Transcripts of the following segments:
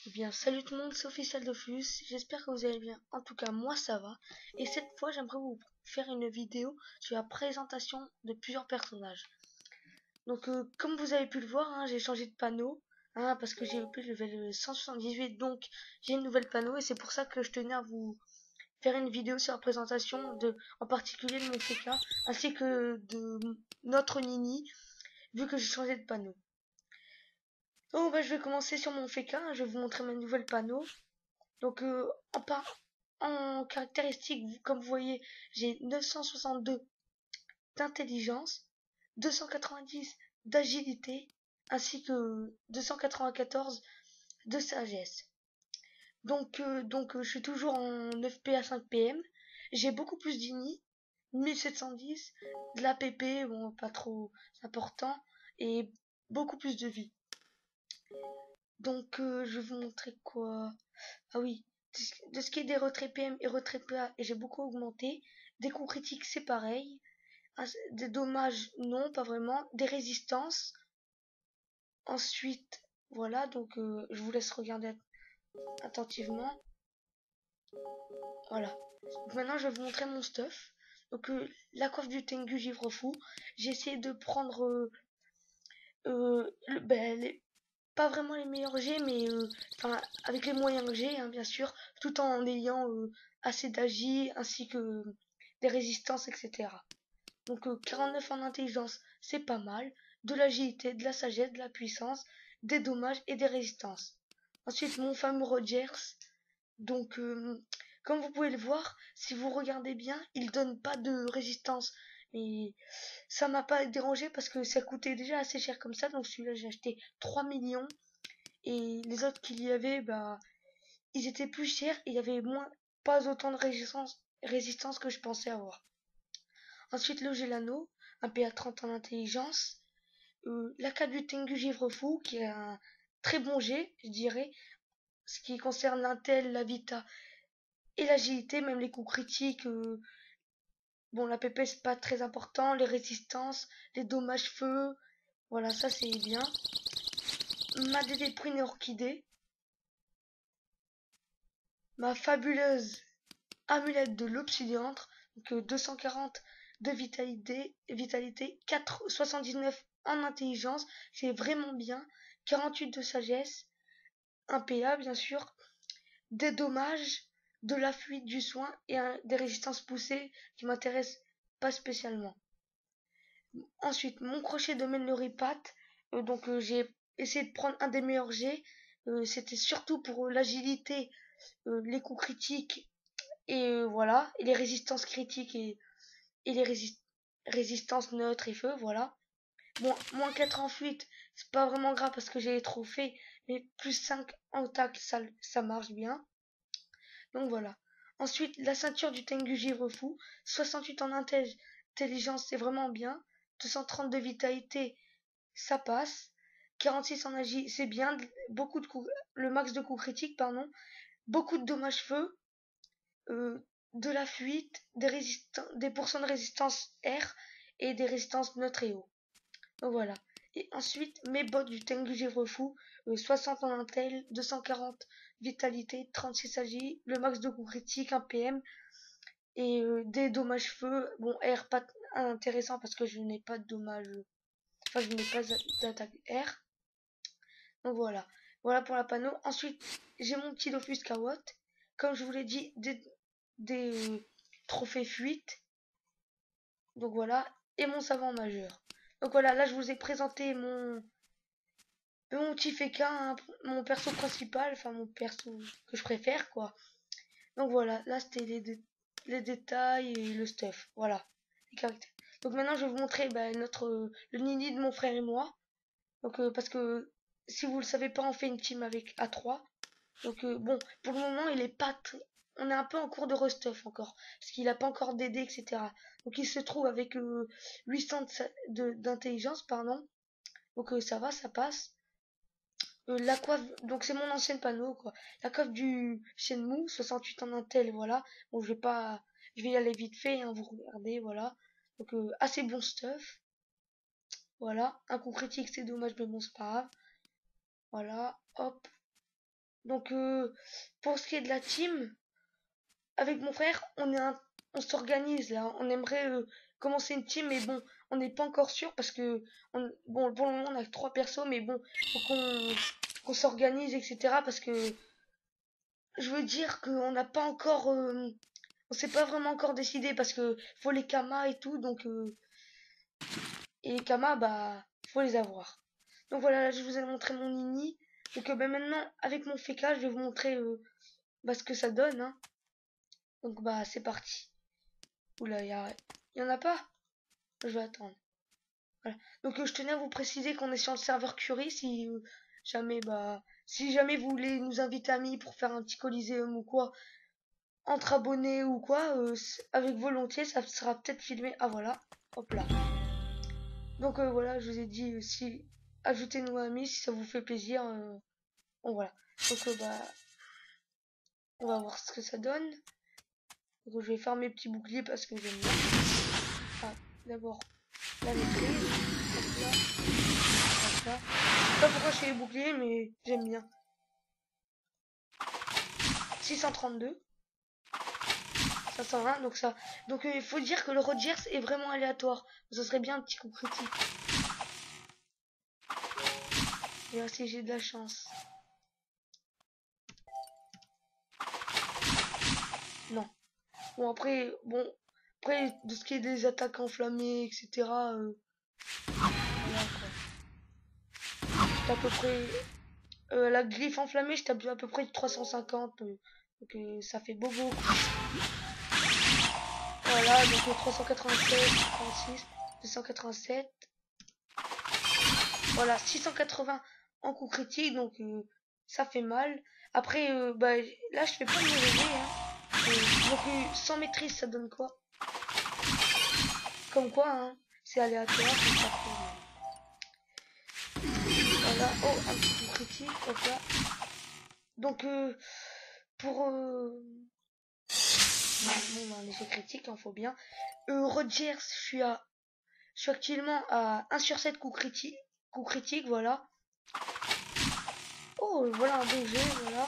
Eh bien, salut tout le monde, c'est Official Dofus, j'espère que vous allez bien. En tout cas, moi ça va. Et cette fois, j'aimerais vous faire une vidéo sur la présentation de plusieurs personnages. Donc, comme vous avez pu le voir, hein, j'ai changé de panneau, hein, parce que j'ai eu le level 178, donc j'ai une nouvelle panneau, et c'est pour ça que je tenais à vous faire une vidéo sur la présentation en particulier de mon FK, ainsi que de notre Nini, vu que j'ai changé de panneau. Donc, bah, je vais commencer sur mon FK, hein, je vais vous montrer ma nouvelle panneau. Donc, en caractéristiques, comme vous voyez, j'ai 962 d'intelligence, 290 d'agilité, ainsi que 294 de sagesse. Je suis toujours en 9P à 5 PM. J'ai beaucoup plus d'INI, 1710, de l'APP, bon, pas trop important, et beaucoup plus de vie. Je vais vous montrer quoi. Ah oui, de ce qui est des retraits PM et retraits PA, et j'ai beaucoup augmenté. Des coups critiques, c'est pareil. Des dommages, non, pas vraiment. Des résistances. Ensuite, voilà, je vous laisse regarder attentivement. Voilà. Donc maintenant, je vais vous montrer mon stuff. La coiffe du Tengu Givre Fou. J'ai essayé de prendre pas vraiment les meilleurs jets, mais avec les moyens que j'ai, hein, bien sûr, tout en ayant assez d'agi ainsi que des résistances, etc. 49 en intelligence, c'est pas mal. De l'agilité, de la sagesse, de la puissance, des dommages et des résistances. Ensuite, mon fameux Rogers. Donc, euh, Comme vous pouvez le voir, si vous regardez bien, il donne pas de résistance. Mais ça m'a pas dérangé parce que ça coûtait déjà assez cher comme ça. Donc celui-là, j'ai acheté 3 millions. Et les autres qu'il y avait, bah, ils étaient plus chers et il y avait pas autant de résistance que je pensais avoir. Ensuite, le Gelano, un PA30 en intelligence. La 4 du Tengu Givre Fou, qui est un très bon jet, je dirais. Ce qui concerne l'intel, la vita et l'agilité, même les coups critiques. Bon, la PP, c'est pas très important. Les résistances, les dommages feu. Voilà, ça c'est bien. Ma DD Prune et Orchidée. Ma fabuleuse amulette de l'obsidiantre, 240 de vitalité 79 en intelligence, c'est vraiment bien, 48 de sagesse, un PA bien sûr, des dommages, de la fuite du soin et des résistances poussées qui m'intéressent pas spécialement. Ensuite, mon crochet de Melnoripat, j'ai essayé de prendre un des meilleurs jets, c'était surtout pour l'agilité, les coups critiques et voilà, et les résistances critiques et les résistances neutres et feu, voilà. Bon, moins 4 en fuite, c'est pas vraiment grave parce que j'ai les trophées, mais plus 5 en tacle, ça marche bien. Donc voilà. Ensuite, la ceinture du Tengu Givre Fou, 68 en intelligence, c'est vraiment bien. 230 de vitalité, ça passe. 46 en agi, c'est bien. Beaucoup de coups, le max de coups critiques, pardon. Beaucoup de dommages feu. De la fuite, des pourcents de résistance R et des résistances neutres et haut. Donc voilà. Et ensuite, mes bottes du Tengu Givre Fou, 60 en intel, 240 vitalité, 36 agi, le max de coups critiques, 1 PM, et des dommages feu. Bon, R pas intéressant parce que je n'ai pas de dommages, enfin je n'ai pas d'attaque R. Donc voilà. Voilà pour la panneau. Ensuite, j'ai mon petit Dofus Kawot. Comme je vous l'ai dit, des trophées fuite. Donc voilà. Et mon savant majeur. Donc voilà, là je vous ai présenté mon petit féca, hein, mon perso principal, enfin mon perso que je préfère quoi. Donc voilà, là c'était les détails et le stuff. Voilà, les caractères. Donc maintenant je vais vous montrer le Nini de mon frère et moi. Parce que si vous le savez pas, on fait une team avec A3. Bon, pour le moment il est pas on est un peu en cours de restuff encore, parce qu'il a pas encore d'aider, etc. Donc il se trouve avec 800 d'intelligence, pardon. Ça va, ça passe. La coiffe, donc c'est mon ancien panneau quoi. La coiffe du Shenmue, 68 en intel, voilà. Bon, je vais y aller vite fait, hein, vous regardez, voilà. Assez bon stuff, voilà. Un coup critique, c'est dommage, mais bon, c'est pas grave. Voilà, hop. Donc pour ce qui est de la team, avec mon frère, on s'organise là. On aimerait commencer une team, mais bon, on n'est pas encore sûr parce que bon, pour le moment, on a que 3 persos, mais bon, faut qu'on s'organise, etc. Parce que je veux dire qu'on n'a pas encore, on s'est pas vraiment encore décidé parce que faut les kamas et tout, donc et les kamas, bah, faut les avoir. Donc voilà, là, je vous ai montré mon Nini. Donc bah, maintenant, avec mon Feka, je vais vous montrer bah, ce que ça donne, hein. Donc bah, c'est parti. Oula, y en a pas? Je vais attendre. Voilà. Donc je tenais à vous préciser qu'on est sur le serveur Curie si jamais si jamais vous voulez nous inviter amis pour faire un petit coliséum ou quoi entre abonnés ou quoi avec volontiers ça sera peut-être filmé. Ah voilà, hop là. Donc voilà, je vous ai dit si ajoutez-nous amis si ça vous fait plaisir. Bon voilà. Donc bah on va voir ce que ça donne. Donc je vais faire mes petits boucliers parce que j'aime bien. Ah, d'abord la maîtrise. Hop là, hop là. Je sais pas pourquoi je fais les boucliers mais j'aime bien. 632, 520, donc ça. Donc il faut dire que le Rogers est vraiment aléatoire. Ce serait bien un petit coup critique. Et si j'ai de la chance. Non. Bon après, de ce qui est des attaques enflammées, etc. Voilà quoi. J'étais à peu près. La glyphe enflammée, j'étais à peu près 350. Donc ça fait bobo. Voilà, donc 387, 36, 287. Voilà, 680 en coup critique, donc ça fait mal. Après, bah, là, je fais pas de mauvais hein. Donc, sans maîtrise, ça donne quoi? Comme quoi, hein, c'est aléatoire. Voilà, oh, un petit coup critique, hop là. Donc, pour... bon, un effet critique, il en faut bien. Rogers, je suis actuellement à 1 sur 7 coup critique, voilà. Oh, voilà un bon jet, voilà.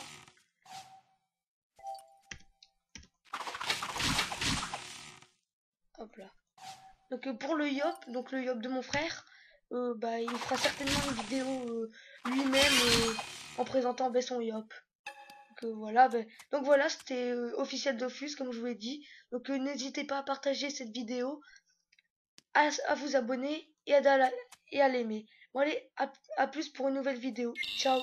Hop là. Donc pour le Yop, donc le Yop de mon frère, bah il fera certainement une vidéo lui-même en présentant bah, son Yop. Voilà, donc voilà, c'était officiel Dofus comme je vous l'ai dit. Donc n'hésitez pas à partager cette vidéo, à vous abonner et à l'aimer. Bon allez, à plus pour une nouvelle vidéo. Ciao.